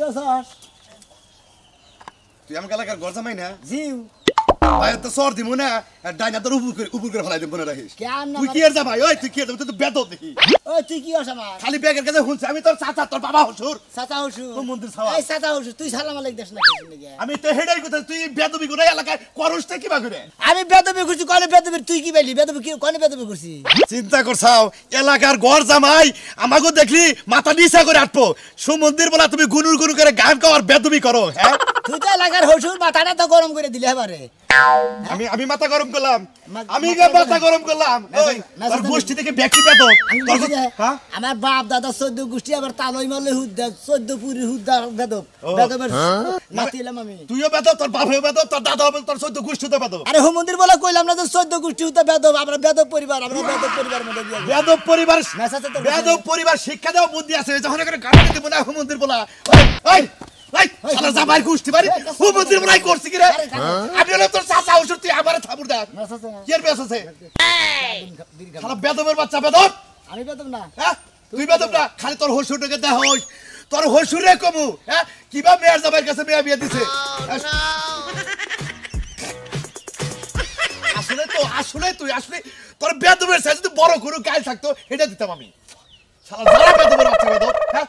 করছস তুই আমার এলাকার ঘর জামাই না জিউ ভাই তো সর দিমু না ডাইনা তোর উপর করে ফেলাই দেব না রাখিস কেন না তুই কি এর জামাই ওই তুই কি এর তুই তো বেদব দেখি ওই তুই কি হস আমার খালি ব্যাগের কাছে হুনছ আমি তোর চাচা তোর বাবা হুজুর চাচা হসু ও মন্দির ছাওয়া এই চাচা হসু তুই সালাম আলাইকুম দেস না কিছু নাকি আমি তো হেডাই কথা তুই বেদবি করে এলাকায় করছতে কি বা করে আমি বেদবি করছি কোন বেদবি তুই কি বলি বেদবি কি কোন বেদবি করছি চিন্তা করছাও এলাকার ঘর জামাই আমাগো দেখলি মাথা নিচা করে আটপো সুমন্দির বলা তুমি গুনুর গুনু করে গান গাওয়ার বেদবি করো হ্যাঁ তুই তো এলাকার হসুর মাথাটা তো গরম করে দিলে এবারে আমি মাথা গরম করলাম আমি মাথা গরম করলাম ওই তোর গোষ্ঠী থেকে ব্যক্তি পেতো হ্যাঁ আমার বাপ দাদা 14 গোষ্ঠী আবার তালই মারলে হুদ্দা 14 পুরি হুদ্দা বেদব বেদবের নাতিলাম আমি তুইও বেদব তোর বাপও বেদব তোর দাদাও বেদব তোর 14 গোষ্ঠী তো বেদব আরে হো মন্দির বলা কইলাম না যে 14 গোষ্ঠী হুদ্দা বেদব আমরা বেদব পরিবার মধ্যে দিয়া বেদব পরিবার মেসাতে তো বেদব পরিবার শিক্ষা দেওয়া বুদ্ধি আছে যখন করে গাড়ি দিতে মনে হো মন্দির বলা ওই ওই শালা জামাই গোষ্ঠী বাড়ি হো মন্দির বলাই করছি কি রে আমি হলো তোর চাচা হুজুর তুই আমারে থাবুর দে কি এর বেস আছে শালা বেদবের বাচ্চা বেদব আমি বেদব না হ্যাঁ তুই বেদব না খালি তোর হসুরটাকে দেখ হইস তোর হসুরে কমু হ্যাঁ কিবা মেয়ের জামাইয়ের কাছে মেয়ে বিয়ে দিছে আসলে তুই তোর বেদবের সাইজ যদি বড় করে গাল থাকতো এটা দিতাম আমি শালা যারা বেদবের বাচ্চা বেদব হ্যাঁ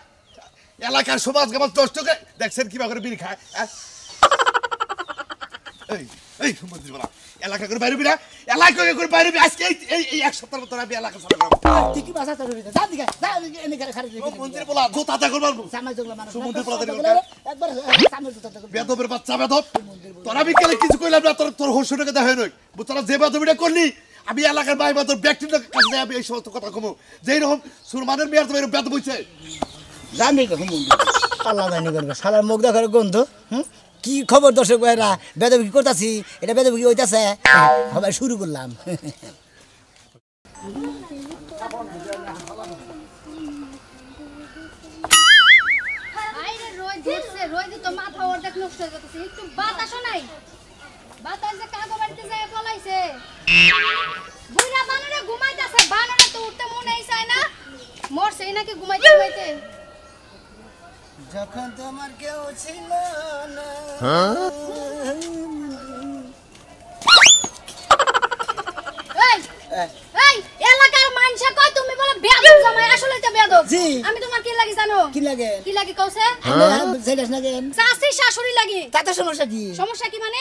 এলাকার সমাজ গামাজ নষ্ট করে দেখছেন কিবা করে বিড়ি খায় এই মন্দির বলা এলাকা করে বাইরে বিরা এলাকা করে বাইরে আজকে এই এক সপ্তাহের মতো আমি এলাকা সারা তুই কি ভাষা তোর যা দিকে যা এনে করে খালি মন্দির বলা জোতাটা করে মারবো সামাই জগলা মানুষ মন্দির বলা একবার সামনে জোতাটা করে বেদবের বাচ্চা বেদব তোরা বিকেলে কিছু কইলাম না তোর হসুটাকে দেখা নই তোরা যে বেদবিটা করলি আমি এলাকার ভাই বা তোর ব্যক্তির কাছে আমি এই সমস্ত কথা কমো যেই রকম সুরমানের মেয়ের তো এরকম বেদব হইছে জানি কখন মন্দির আল্লাহ জানি করবে শালার মুখ দেখার গন্ধ কি খবর দর্শক ভাইরা বেদব কি করতাছি এটা বেদব কি হইতাছে সবাই শুরু করলাম রোজ তো মাথা অর্ধেক নষ্ট হয়ে যাচ্ছে একটু বাতাসও নাই বাতাস যে কাগো বাড়িতে যায় পলাইছে বুইরা বানরে ঘুমাইতাছে বানরে তো উঠতে মনেই চায় না মরছে নাকি ঘুমাইতে যখন তোমার কেউ ছিল না এই এলাকার মানুষ কয় তুমি বলে বেয়াদব জামাই আসলে তো বেয়াদব জি আমি তোমার কি লাগি জানো কি লাগে কওছে সেটাস না কেন শাস্তি শাশুড়ি লাগি তাতে সমস্যা কি মানে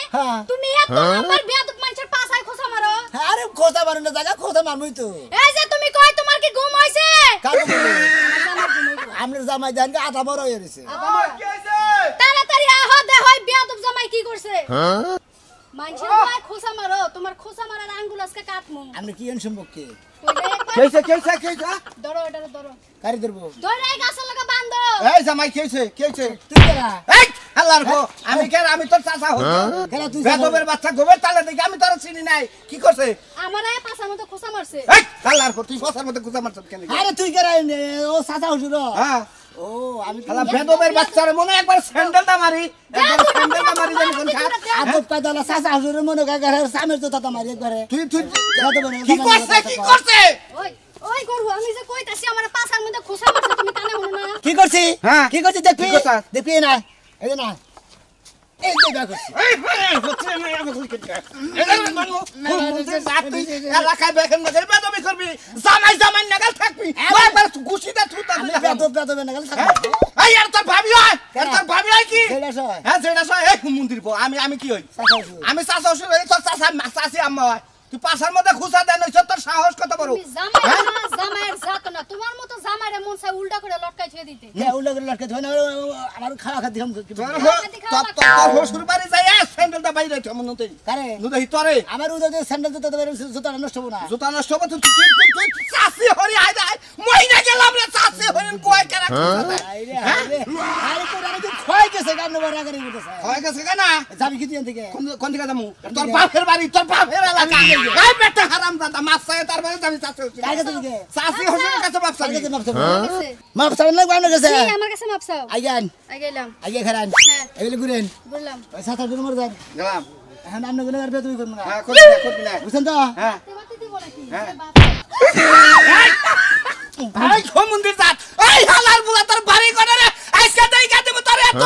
তুমি এত আমার বেয়াদব মানুষের পাছায় খোসা মারো আরে খোসা মারো না জায়গা খোসা মারমই তো এই যে তুমি কয় তোমার কি ঘুম হইছে আমরা জামাই জানকে আধা বড় হয়ে গেছে কি হইছে তাড়াতাড়ি আহ দেখ বেয়াদব জামাই কি করছে মানুষের পায়ে খোসা মারো তোমার খোসা মারার আঙ্গুল আজকে কাটমু আপনি কি সম্পর্কে কেইছে ধরো এটা ধরো কারি ধরবো ধরে এই গাছের লাগা বাঁধো এই জামাই কেইছে তুই কেরা এই আল্লাহর গো আমি তোর চাচা হই কেরা তুই বেদবের বাচ্চা গোবের তালে দেখি আমি তোর চিনি নাই কি করছে আমার এই পাছার মতো খোসা মারছে এই আল্লাহর গো তুই ফসার মধ্যে কুচা মারছ কেন আরে তুই কেরা ও সাদা হুজুর হ্যাঁ ও আমি শালা বেদবের বাচ্চার মনে একবার স্যান্ডেলটা মারি জানি কোন খা আদব পাদালা সাদা হুজুরের মনে কাগরে সামের তো তাতা মারি একবারে তুই কি করছে ওই গরু আমি যে কইতাছি আমার পাছার মধ্যে খোসা মারছে তুমি কানে মনে না কি করছি হ্যাঁ কি করছি দেখবি না এই না এই যে দেখছি এলাকায় বেকেন না বেদবি করবি জামাই নাগাল থাকবি একবার গুছিটা থুতা বেদব না গেল এই আর তোর ভাবি হয় কি সেটা হ্যাঁ সেটা সব এক মন্দির আমি কি হই আমি চাচা শ্বশুর হই তোর চাচি আম্মা হয় তুই পাছার মধ্যে খুসা দেন তোর সাহস কত বড় জামাইয়ের জাত না তোমার মতো জামাইরে মন চাই উল্টা করে লটকাই ছেড়ে দিতে উল্টা করে লটকে ধরে আমার খাওয়া খাতি তোর শ্বশুর বাড়ি যাই স্যান্ডেলটা বাইরে রাখ মন নতে কারে নুদাই তোরে আমার উদয় স্যান্ডেল জুতা নষ্ট হবে না জুতা নষ্ট হবে তুই চাচি হরি আই মইনা গেলাম রে চাচি হরিন কয় কেন আরে তোর আরে খয় গেছে গান বড় করে উঠেছে কয় গেছে কেন যাবি কি দিন থেকে কোন দিকে যামু তোর বাপের বাড়ি তোর বাপের এলাকা এই বেটা হারামজাদা মাছ চাই তারপরে যাবি চাচি কাকে দিকে চাচি হরিনের কাছে বাপ চাবি মাপ চাও না গান গেছে আমার কাছে মাপ চাও আইগান আইগাইলাম আইগে খারান হ্যাঁ এগুলো ঘুরেন বললাম ওই সাত আট নম্বর যান গেলাম এখন আপনি গুলো আর বেতন করবেন না হ্যাঁ করবি না বুঝছেন তো হ্যাঁ তোমাকে দিব নাকি হ্যাঁ ভাই মন্দির যাত এই হালার বুলা তোর বাড়ি করে রে আজকে দেই গাতে তোর এত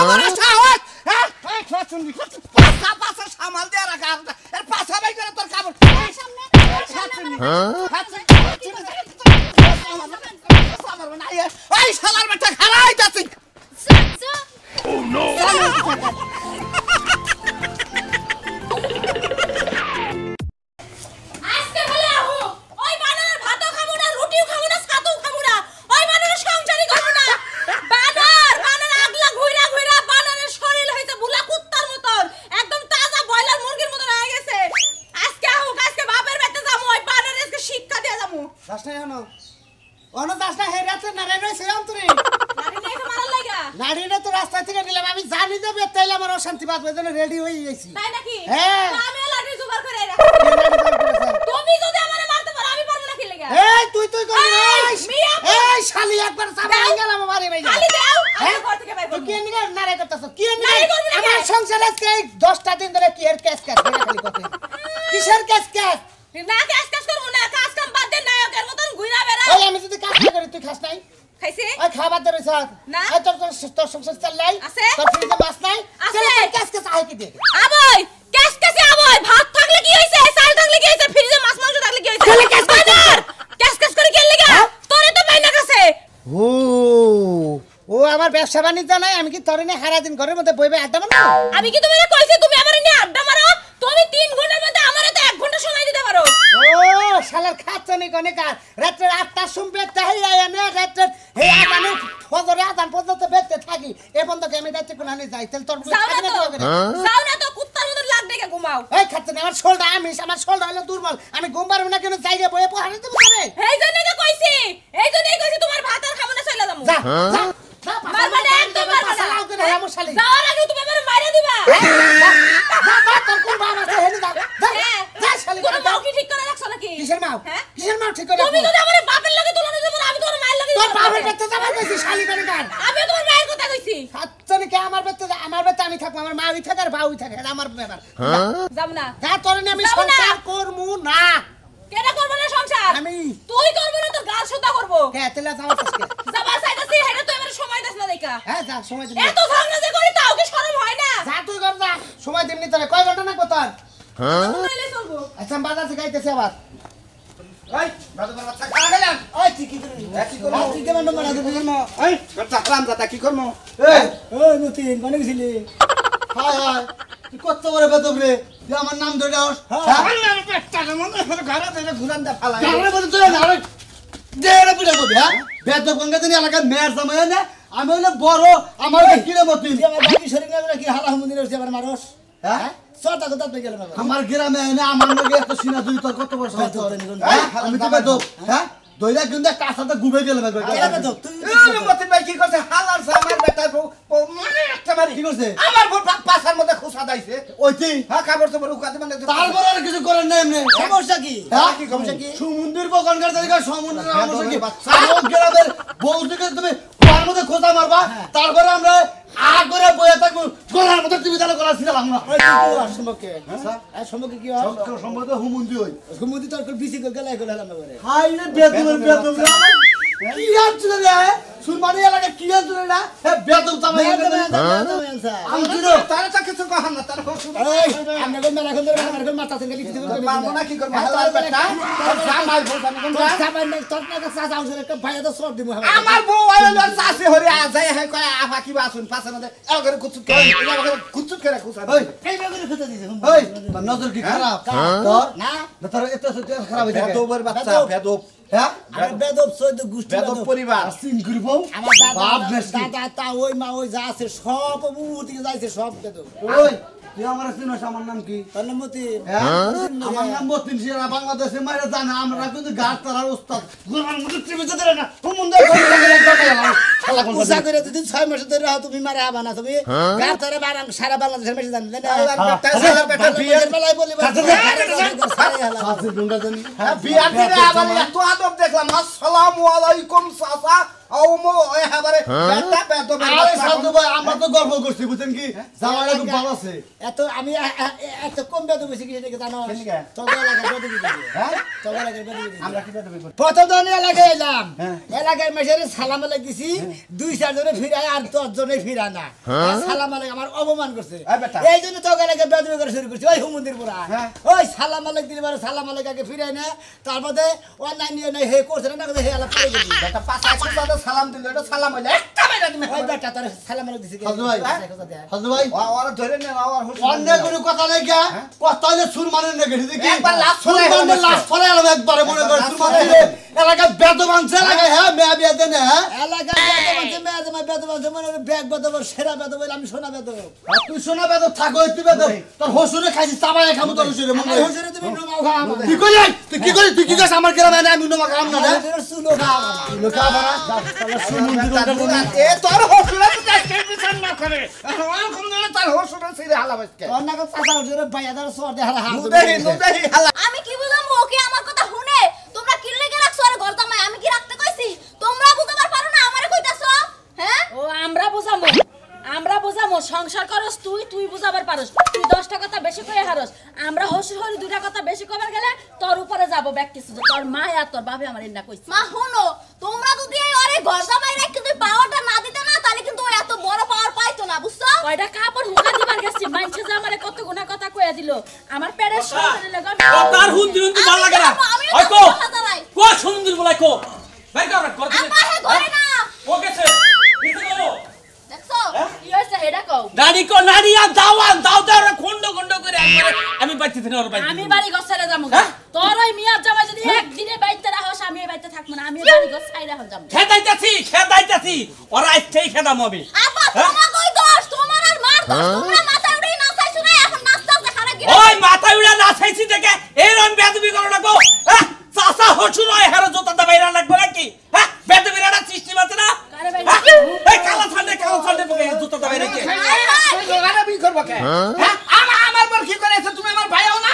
এখনো অন্য দাসটা হে রাতে নারায়ণ রয়েছে অন্তরে লাঠি নিয়ে এসে মারার লাগা নারীরা তো রাস্তা থেকে নিলাম আমি জানি যে বেতাইলে আমার অশান্তি বাঁচবে জন্য রেডি হয়ে গেছি তাই নাকি হ্যাঁ। তো আমিও লাঠি জোগাড় করে রাখি তুমি যদি আমারে মারতে পারো আমি পারবো না কি লাগা এই তুই তুই করবি না। এই, মিয়া, এই শালি একবার সামনে দাও। গেলাম আমারে ভাই খালি দাও আমি হ্যাঁ? ঘর থেকে বাইর তুই করব কি নিগে নারে করতেছ কি নারী নিগে করবি না আমার কে? সংসারে আজকে 10টা দিন ধরে কি এর কেস কেস খালি কথা কিসের কেস কেস না কাজ কাজ করব না কাজ কাম বাদ দে নায়কের মতন ঘুরা বেড়া ওই আমি যদি কাজ না করি তুই খাস নাই খাইছে ওই খাবার ধরে স্যার না। ওই তোর সংসার চাল নাই আছে। তোর ফ্রিজে মাছ নাই আছে। চলে তুই কেস কেস আয় কি দে আবই কেস কেসে আবই ভাত থাকলে কি হইছে চাল থাকলে কি হইছে ফ্রিজে মাছ মাংস থাকলে কি হইছে চলে কেস কেস বাজার কেস কেস করে কেন লাগা হ্যাঁ? তোরে তো বাইনা কাছে ও ও আমার ব্যবসা বাণিজ্য নাই আমি কি তোর নিয়ে সারা দিন ঘরের মধ্যে বইবে আড্ডা মারবো আমি কি তোমারে কইছি তুমি আমারে নিয়ে আড্ডা মারো তুমি 3 ঘন্টার মধ্যে আমারে তো 1 ঘন্টা সময় দিতে পারো ও শালার খাচ্ছনি কোনে কার রাত্রে 8টা শুনবে তাই আইনে রাত্রে হে আদানে ফজরে আদান পর্যন্ত বেঁচে থাকি এ বন্ধকে আমি রাত্রে কোন আনি যাই তাহলে তোর যাও না তো কুত্তার মতো লাগ দেখে ঘুমাও এই খাচ্ছনি আমার শোলটা আমার শোলটা হলো দুর্বল আমি ঘুম পারবো না কেন যাইরে বইয়ে পড়াতে দেবো না এই জন্যই তো কইছি এই জন্যই কইছি তোমার ভাত আর খাবো না চলে যাবো যা যা মারবা না একদম মারবা না লাও করে আমার শালি যাওয়ার আগে তুমি আমারে মাইরা দিবা যা যা তোর কোন বাবা আছে হেনে যা হ্যাঁ যা শালি কোন মাও কি ঠিক করে রাখছো নাকি কিসের মাও হ্যাঁ? কিসের মাও ঠিক করে তুমি যদি আমারে বাপের লাগে তুলনা দেবো আমি তোমার মায়ের লাগে তোর বাবার বেতে যাবার কইছি শালি কোনে কার আমি তোমার মায়ের কথা কইছি খাচ্ছনি কে আমার বেতে আমি থাকবো আমার মা ওই থাকে আর বাউই থাকে এটা আমার ব্যাপার যাব না যা তোর নিয়ে আমি যাবো না। সংসার করমু না কেডা করবে না সংসার আমি তুই করবে না তো গাল সুতা করবো কে তেলা যাওয়া আজকে যাবার চাইতাছি হেডা তো এবারে সময় দেস না দেখা হ্যাঁ যা সময় দিবি এত ঝগড়া যে করি তাও কি শরম হয় না যা তুই কর যা সময় দিবনি তোরে কয় ঘন্টা না কত নইলে চলবো আচ্ছা বাজার থেকে আইতেছে আবার এই বাদবার বাচ্চা খাওয়া গেলাম ওই তুই কি করবি কি করবো? তুই কেমন নম্বর আছে তুই এই বাচ্চা খালাম দাদা কি করবো এই ওই মতিন কোনে গেছিলি হায় হায় তুই কত বড় বেদব রে তুই আমার নাম ধরে যাস ঘুরান দা ফালাই গাড়ি বলে তুই না আরে দেড় পিটা করবি হ্যাঁ বেদব গঙ্গা দিন এলাকার মেয়ের জামাই না আমি হইলে বড় আমার কি রে মতিন তুই আমার বাকি শরীর না কি হালা হুমুদিন হচ্ছে আমার মানুষ হ্যাঁ সরটা কথা তুই গেল না আমার গ্রামে এনে আমার লগে এত সিনা জুই তোর কত বড় সাহস তোর? হ্যাঁ? আমি তো বেদব হ্যাঁ দইরা কিন্তু কাছাতে গুবে গেল তুই মতিন ভাই কি করছে হালার আমার বেটার মানে একটা মারি কি করছে আমার পাশার মধ্যে খুশা দাইছে ওইটি হ্যাঁ খাবার তো বড় উকাতে মানে তারপর আর কিছু করেন না এমনি সমস্যা কি হ্যাঁ? কি সমস্যা কি? সমুদ্রের বকনকার তালিকা সমুদ্রের হ্যাঁ, সমস্যা কি বাচ্চা। সারা গ্রামের বউদিকে তুমি কুয়ার মধ্যে খোঁজা মারবা তারপরে আমরা করে বয়ে থাকবো গলার মধ্যে তুমি তাহলে গলা ছিলাম আমরা ওই তুই কি আর সম্পর্কে আর সম্পর্কে কি হয় সম্ভবত হুমুন্দি হই হুমুদি তোর বিসি গেলাই গেল না করে হাই রে বেদমের বেদম রে কি আছল রে সুরমানি এলাকা কি আছল রে হে বেদম তামাই আমি কি রে তারা তো কিছু কহান না তারা আমরা কোন মেলা কোন আমার কোন মাথা থেকে কিছু করে পারবো না কি করবো হালার বেটা জামাই ভোটানো কোন আমার বউ আইলো চাষি হরি আ যায় হে কয় আফা কি বাসুন পাছে না এর করে কুচুত করে কুচুত করে খুশা ওই ওই তোর নজর কি খারাপ তোর না তোর এত খারাপ হয়ে থাকে বেদবের বাচ্চা বেদব হ্যাঁ বেদব সৈদ গোষ্ঠী বেদব পরিবার সিন করব আমার বাপ দাদা বেশি দাদা তা ওই মা ওই যা আছে সব মুহূর্তে যাইছে সব বেদব ওই তুই আমার চিনস আমার নাম কি তার নাম মতি হ্যাঁ আমার নাম বতিন সিরা বাংলাদেশে মাইরা জানে আমরা কিন্তু গাছ তারার উস্তাদ গুরমান মুদে টিভিতে দেন না হুমুন্দে শালা কোন উষা করে যদি 6 মাস ধরে রাও তুমি মারা হবা না তুমি গার ধরে বারাং সারা বাংলাদেশের মেশে জানেন না হালার বেটা বিয়ে বেলায় বলি আছে গুঙ্গা জানি বিয়ার দিনে আবার এত আদব দেখলাম আসসালামু আলাইকুম চাচা আওমো ওই হাবারে বেটা বেদবের আরে বাচ্চা সাধু ভাই আমরা তো গর্ব করছি বুঝছেন কি জামাইরা খুব ভালো আছে এত আমি এত কম বেদব বেশি কিছু দেখে জানো কেনিকে? তবে এলাকার বেদব হ্যাঁ তবে এলাকার বেদব আমরা কি বেদব করি প্রথম দিন এলাকায় এলাম এলাকার মেশে সালাম আলাইক দিছি 2-4 জনে ফিরায় আর 10 জনে ফিরা না সালাম আলাইক আমার অপমান করছে এই বেটা। এই জন্য তো এলাকায় বেদব করে শুরু করছি ওই হুমুন্দির পুরা হ্যাঁ। ওই সালাম আলাইক দিলে মানে সালাম আলাইক আগে ফিরাই না তারপরে অনলাইন নিয়ে নাই হে করছে না হে আলা পড়ে গেছি বেটা পাঁচা খুঁজাতে সালাম দিল এটা সালাম হইলে একটা বেটা তুমি ওই বেটা তোর সালাম আলাইকুম দিছি হাজু ভাই হাজু ভাই ওরা ধরে নেন আর অন্য কোনো কথা নাই গা কথা হইলে সুর মানেন না গেছি দেখি একবার লাশ সুর ফলাই মানে লাশ ফলাই আলো একবারে মনে করে সুর মানে এলাকা বেদবান এলাকা হ্যাঁ মেয়া বিয়া দেন হ্যাঁ এলাকা বেদবান মনে ব্যাগ বেদব সেরা বেদব আমি সোনা বেদব তুই শোনা বেদ থাকো তুই বেদ তোর হসুরে খাইছিস চাবাই খামু তোর হসুরে মনে হয় হুজুরে তুমি নোমাও খা আমার কি কই তুই কি কই তুই কি কইছ আমার গ্রামে আমি নোমা খাম না হুজুরে সুলো খা আমার লোক আবার এ তোর হসুরা তো কাছে বিচার না করে কোন দিন তার হসুরা ছেড়ে হালাবাসকে অন্য কথা চাচা হুজুরে বাইয়াদার সর দেখার হাত নুদেহি হালা আমি কি বুঝলাম ও কি আমার কথা শুনে তোমরা কি লেগে রাখছো আর ঘর জামাই আমি কি রাখতে কইছি তোমরা বুঝাবার পারো না আমারে কইতাছো হ্যাঁ ও আমরা বুঝামো সংসার করস তুই বুঝাবার পারস তুই 10টা কথা বেশি কই হারস আমরা হসুর হরি 2টা কথা বেশি কবার গেলে তোর উপরে যাব ব্যাক কিছু তোর মা আর তোর বাবা আমার এন্না কইছে মা শুনো তোমরা যদি এই আরে ঘর জামাই রেখে তুই পাওয়ারটা না দিতে না তাহলে কিন্তু ও এত বড় পাওয়ার পাইতো না বুঝছো কয়টা কাপড় হুকা দিবার গেছি মানছে যে আমারে কত গুণা কথা কইয়া দিল আমার পেটের সন্তানের লাগা ও তার হুন্দি ভালো লাগে না ওই কো কো সুন্দর বলাই কো ভাই কর কর আমা হে ধরে না ও গেছে কিছু কো দেখছো কি হইছে এটা কও নারী আর দাও খন্ড করে একবারে আমি বাইতে না ওর বাইতে আমি বাড়ি ঘর ছেড়ে যামু তোর ওই মিয়ার জামাই যদি একদিনে বাইতে রাখস আমি এই বাইতে থাকব না আমি বাড়ি ঘর ছাইরা হল যামু খেদাইতাছি ওরা আজকেই খেদাম আমি আপা তোমার কই দোষ তোমার আর মার দোষ তোমরা মাথা উড়ে নাচাইছো না এখন নাচতে দেখারে গিয়ে ওই মাথা উড়া নাচাইছি দেখে এইরকম বেদবি করো না গো হ্যাঁ চাচা হসুর হয় হারো জোতাটা বাইরা লাগবে নাকি হ্যাঁ বেদবিরাটা সৃষ্টি মাতে না কারে ভাই এই কালা ছান্ডে পকে জোতাটা বাইরে কে ওরা বি করব কে হ্যাঁ আমার বল কি করেছ তুমি আমার ভাইও না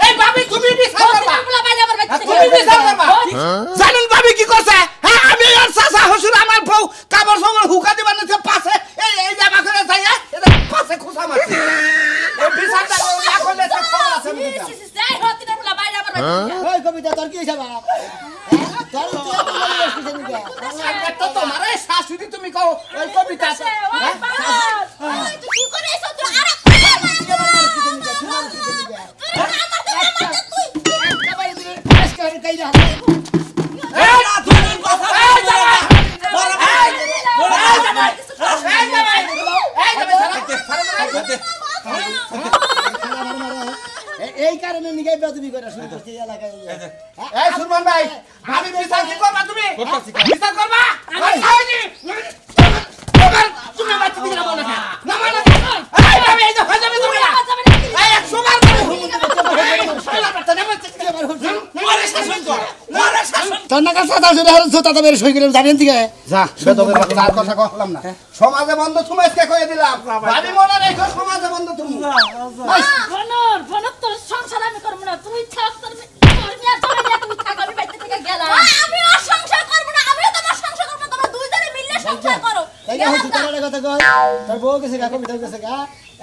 এই ভাবি তুমি বিচার করবা বলা বাইরে আমার বাইতে তুমি বিচার করবা জানেন ভাবি কি করছে হ্যাঁ আমি আর চাচা হসুর আমার বউ কাপড় সময় হুকা দিবার না পাশে এই জামা করে যাইয়া এটা পাশে খুসা মারছে এই বিচারটা না করলে তো খবর আছে যাই হতি না বলা বাইরে আমার বাইতে ওই কবিতা তোর কি হইছে বাপ তোর তুই এত বড় বয়স কিসের নিকে তো তোমারে শাশুড়ি তুমি কও ওই কবিতা আছে ওই বাবা ওই তুই কি করেছ তুই আরে এই না তুমি কথা বড় ভাই এই কারণে নিকে বেদবি করে শুরু করছি এলাকায় এই সুরমান ভাই আমি বিচার কি করবা তুমি বিচার করবা তুমি বাচ্চা দিকে নামো না নামো না এই ভাবি এই যে হাজাবে তুমি না এই এক সুমার মারে শাসন কর তোর নাকা সাদা জোরে হারো জোতাটা বের সই গেলাম যাবেন দিকে যা বেদবের তার কথা কইলাম না সমাজে বন্ধ তুমি আজকে কইয়া দিলাম ভাবি মনে রেখো সমাজে বন্ধ তুমি ফোনর তোর সংসার আমি করব না তুই থাক তোর মিয়ার জামাই তুমি থাক আমি বাইতে থেকে গেলাম আমি আর সংসার করব না আমিও তোমার সংসার করব তোমরা দুইজনে মিলে সংসার করো তাই না হচ্ছে তোমার কথা কই তোর বউ গেছে গা কবিতা গেছে গা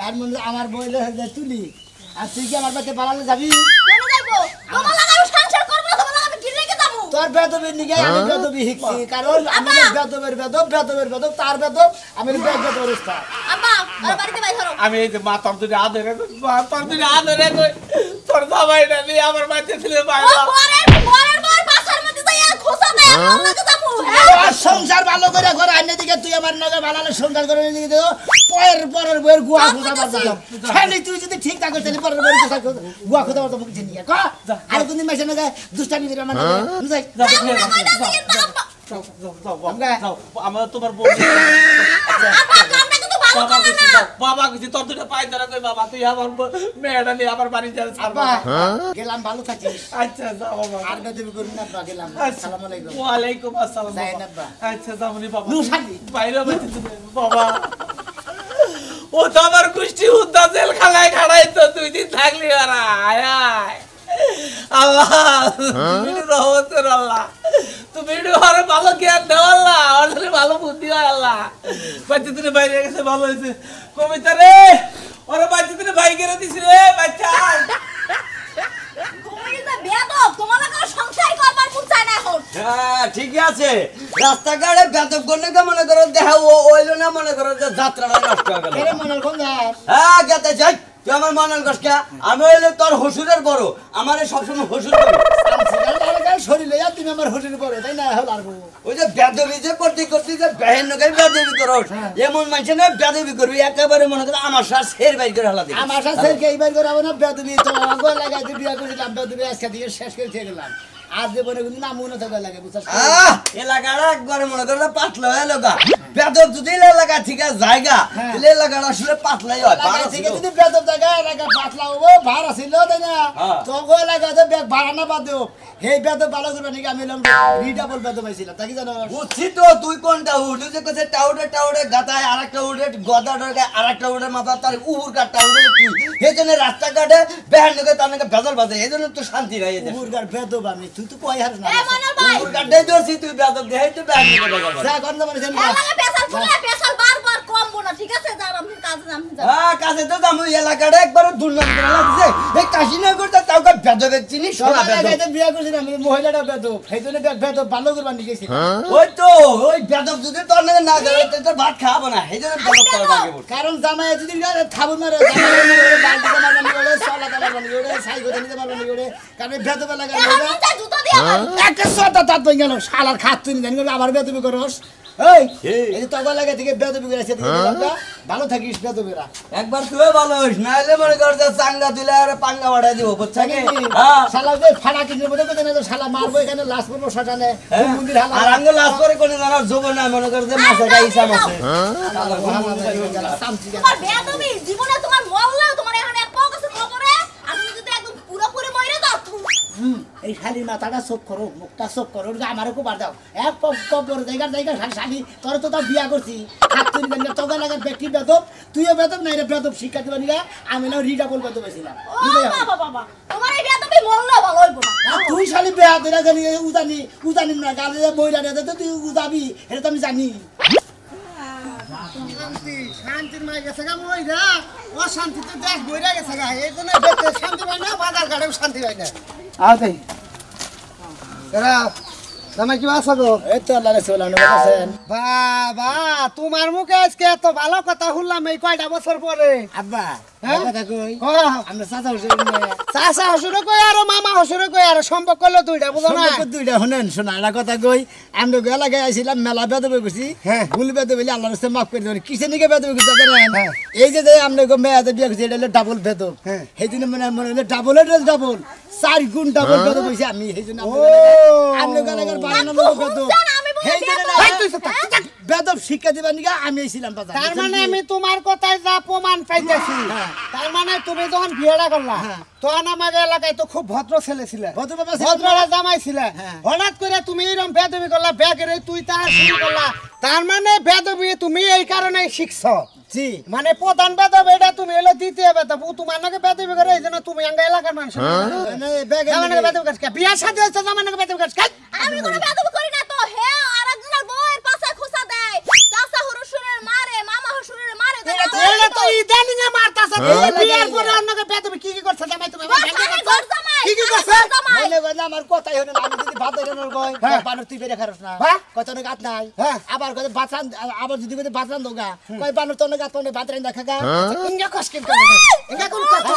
আর মনে আমার বইলে তুলি আর তুই কি আমার বাড়িতে বাড়ালে যাবি কেন যাইবো তোমার লাগা আমি সংসার করব না তোমার লাগা আমি কি রেখে যাবো তোর বেদবের নিকে আমি বেদবি শিখছি কারণ আমি বেদবের বেদব তার বেদব আমি বেদবের অবস্থা আব্বা আর বাড়িতে বাই ধরো আমি এই যে মা তোর দুটো আদরে কই তোর জামাই না নিয়ে আমার বাড়িতে ছিল ও পরের বার বাসার মধ্যে যাইয়া খোসা দেয় আমার লাগা যাবো আর সংসার ভালো করে ঘরে আইনে দিকে তুই আমার নগে ভালো সংসার করে দিকে দেও পরের বইয়ের গুয়া খোঁজা বাজাও খালি তুই যদি ঠিক থাকো তাহলে পরের বইয়ের গুয়া খোঁজা বাজাও মুখ চিনি ক আর কোনদিন মাসে না দুষ্টামি করে আমার নগে আমার তোমার বউ বাবা কিছু তোর দুটো পাই ধরা কই বাবা তুই আমার মেয়েটা নিয়ে আমার বাড়ি যাবে আব্বা গেলাম ভালো থাকিস আচ্ছা যাও বাবা আর বেদবি করুন না আব্বা গেলাম আসসালামু আলাইকুম ওয়ালাইকুম আসসালাম যাইন আব্বা আচ্ছা যামনি বাবা নুসাদি বাইরে বাইতে বাবা ও তো আমার কুষ্টি উদ্দা জেল খাড়াই তো 2 দিন থাকলি আর আয় আল্লাহ তুমি রহমতের আল্লাহ তুমি আরে ভালো জ্ঞান দাও আল্লাহ আরে ভালো বুদ্ধি হয় আল্লাহ বাচ্চা তুমি বাইরে গেছে ভালো হয়েছে কবিতা রে ওরে বাচ্চা তুমি ভাই করে দিছি রে বাচ্চা তুমি যে বেয়াদব তোমার লাগা সংসার করবার মন চায় না এখন হ্যাঁ ঠিকই আছে রাস্তাঘাটে বেদব করলে তো মনে করো দেখা ওইলো না মনে করো যে যাত্রাটা নষ্ট হয়ে গেল এরে মনের কোন হ্যাঁ গেতে যাই তুই আমার মনের কষ্ট আমি হইলে তোর হসুরের বড় আমার সবসময় হসুর শরীর লইয়া তুমি আমার হোটেলে পড়ো তাই না হল আর ওই যে বেদবি যে করতে করতে যে বেহেন নকে বেদবি করো এমন মানুষ না বেদবি করবি একেবারে মনে করে আমার সাথে শের বাইর করে হালা দিবি আমার সাথে এইবার করে না বেদবি তো আগো লাগাইতে বিয়া করেছিলাম বেদবি আজকে দিয়ে শেষ করে দিয়ে গেলাম আজ জীবনে কিন্তু নামও না থাকা লাগে বুঝছ এলাকাটা একবারে মনে করে পাতলা হয়ে লগা বেদব যদি এলাকা ঠিক আছে জায়গা তাহলে এলাকাটা আসলে পাতলাই হয় লাগা ঠিক আছে যদি বেদব জায়গা এলাকা পাতলা হবো ভাড়া ছিল তাই না তো গো লাগাতে ব্যাগ ভাড়া না বাদ দেব এই বেদব ভালো করবে নাকি আমি এলাম রিডাবল বেদব আইছিলাম তাই কি জানো বুঝছি তো তুই কোনটা উড়ে যে কইছে টাউডে গাতায় আরেকটা উড়ে গদাডে আরেকটা উড়ে মাথা তার উপর কাটটা উড়ে তুই এইজন্য রাস্তাঘাটে বেহান নকে তার নাকি বেজাল বাজে এইজন্য তো শান্তি নাই এদের মুরগার বেদব আমি তুই তো কই হার না এ মনোর ভাই উপর কাটে দর্শি তুই বেজাল দেই তো বেহান নকে বেজাল যা করন মানে জানি এলাকা পেশাল ফুলে পেশাল বারবার কমবো না ঠিক আছে যার আমি কাজে যাম কাছে তো আমি এলাকাটা একবার দুর্নাম করে লাগছে এই কাশীনগর তা তাওকে বেদবে চিনি সোনা বেদব লাগাইতে বিয়া করেছিলাম আমি মহিলাটা বেদব সেইজন্য বেদব ভালো করবা নি গেছি ওই তো ওই বেদব যদি তোর নাকি না যায় তো ভাত খাবো না এইজন্য বেদব তোর লাগে কারণ জামাই যদি থাবু মারে জামাই বালতি মারবানি ওরে সালা মারবানি ওরে সাইকেল নিতে মারবানি ওরে কারণ বেদব লাগা আমি তা জুতো দিয়ে একটা সদা তাত বই গেল শালার খাত তুই জানি আবার বেদবি করস এই তো আগা লাগে থেকে বেদবি করেছে ভালো থাকিস বেদবিরা একবার তুই ভালো হইস নাইলে মনে কর যে চাঙ্গা তুলে আর পাঙ্গা বাড়াই দিব বুঝছ কি হ্যাঁ শালা যে ফাড়া কিনে বলে কত না শালা মারবো এখানে লাশ পড়বো শটানে মন্দির হালা আর আঙ্গ লাশ করে কোন জানা যোগ না মনে কর যে মাছে গাইছা মাছে তোমার বেয়াদবি জীবনে তোমার মরলেও তোমার এখানে এক পাও কাছে খবরে আর তুমি যদি একদম পুরোপুরি মরে যাও এই শালির মাথাটা চোখ করো মুখটা চোখ করো আমারও খুব বার দাও এক কবর জায়গা শালি তোর তো তার বিয়া করছি হাত তুই তোকে লাগে ব্যক্তি বেদব তুইও বেদব নাই রে বেদব শিক্ষা দিবা নিগা আমি না রিডাবল বেদব ছিলাম ও বাবা বাবা তোমার এই বেয়াদবি মরলেও ভালো হইব না তুই শালি বেয়া দিলা জানি উজানি না গালে বইরা দে তো তুই উজাবি এটা তো আমি জানি শান্তির মাই গেছে গা মইরা অশান্তি তো দেখ বইরা গেছে গা এই জন্য শান্তি পাই না বাজার ঘাটেও শান্তি পাই না আই এরা তুমি কি আছো গো এই তো আল্লাহ রাসূল আনো বলেছেন বাবা তোমার মুখে আজকে এত ভালো কথা শুনলাম এই কয়টা বছর পরে আব্বা হ্যাঁ? কথা কই আমরা চাচা হইছেন চাচা হসুরে কই আর মামা হসুরে কই আর সম্পর্ক করলো দুইটা বুঝো না দুইটা শুনেন শোনা একটা কথা কই আমরা গেলা গায়ে আইছিলাম মেলা বেদবে গেছি ভুল বেদবে বলে আল্লাহর রাস্তায় মাফ করে দেবেন কিসে নিকে বেদবে গেছি জানেন এই যে আমরা মেয়াদে বিয়ে করছি এটা হলো ডাবল বেদব সেই জন্য মনে হলো ডাবল 4 গুণ ডাবল বেদব হইছে আমি সেই জন্য আমরা গেলা গার বানানো বেদব বেদব শিক্ষা দিবার নিকে আমি আইছিলাম বাজার তার মানে আমি তোমার কথায় যা প্রমাণ পাইতেছি তার মানে তুমি যখন বিয়েটা করলা তখন আমাকে এলাকায় তো খুব ভদ্র ছেলে ছিল ভদ্ররা জামাই ছিল হঠাৎ করে তুমি এরকম বেদবি করলা ব্যাগের তুই তার শুরু করলা তার মানে বেদবি তুমি এই কারণে শিখছ জি মানে প্রধান বেদব এটা তুমি হলো দ্বিতীয় বেদব তোমার নাকি বেদবি করে এই জন্য তুমি আঙ্গা এলাকার মানুষ বেদবি করছ বিয়ার সাথে হচ্ছে জামাই নাকি বেদবি করছ আমি কোনো বেয়াদবি করি না তো হে আরেকজনের বউয়ের পাশে খুসা দেয় চাচা হুরুশুরের মারে মামা হুরুশুরের মারে এটা তো ইদানিং এ মারতাছ বিয়ার পরে অন্যকে বেদবি কি করছ জামাই তুমি কি করছে মনে কইলা আমার কথাই হলো আমি যদি ভাত দেনোর কই বানর তুই বেরে খারস না কত না গাত নাই আবার কত বাতরান আবার যদি কই বাতরান দোগা কই বানর তোর গাত তোর বাতরান দেখা গা ইঙ্গা কসকিন করে ইঙ্গা কোন কথা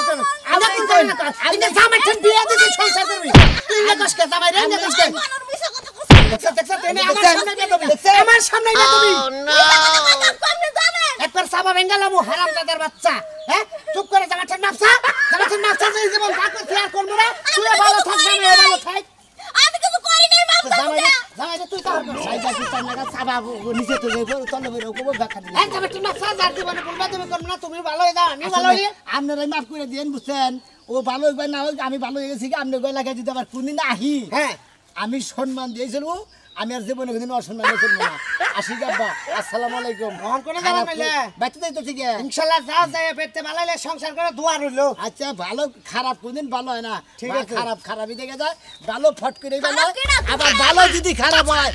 আমরা কোন কই না ইঙ্গা জামাই ঠন বিয়া দিতে সংসার করবি তুই ইঙ্গা কসকে জামাই রে ইঙ্গা কসকে মানুষ মিছা কথা কইছে দেখছ তেনে আমার সামনে বেদবি আপনি জানেন একবার সাবা বেঙ্গালামু হারামজাদার বাচ্চা হ্যাঁ চুপ করে জামাই ঠন নাফসা এই জীবন থাকবে শেয়ার করব না তুই ভালো থাকবি না ভালো থাক আমি কিছু করি নাই মাফ করে দাও জামাই তুই কার সাইডা কি তার লাগা সাবা নিচে তো যাইবো তলে বইরো কো ব্যাখ্যা দিলা এই জামাই ঠন নাফসা যার জীবনে বলবা তুমি করব না তুমি ভালো হয়ে যাও আমি ভালো হই আপনারাই মাফ করে দেন বুঝছেন ও ভালো হইবা না হোক আমি ভালো হয়ে গেছি কি আপনি গলা যদি আবার কোনদিন আহি হ্যাঁ আমি সম্মান দিয়েছিল আমি আর জীবনে কোনদিন অসম্মান করব না আসি আব্বা আসসালামু আলাইকুম মন করে যাবা নাইলে বাইতে যাইতো ঠিক আছে ইনশাআল্লাহ যা যায় পেটে ভালোলে সংসার করে দোয়া রইলো আচ্ছা ভালো খারাপ কোনদিন ভালো হয় না ঠিক আছে খারাপই দেখে যায় ভালো ফট করে গেল আবার ভালো যদি খারাপ হয়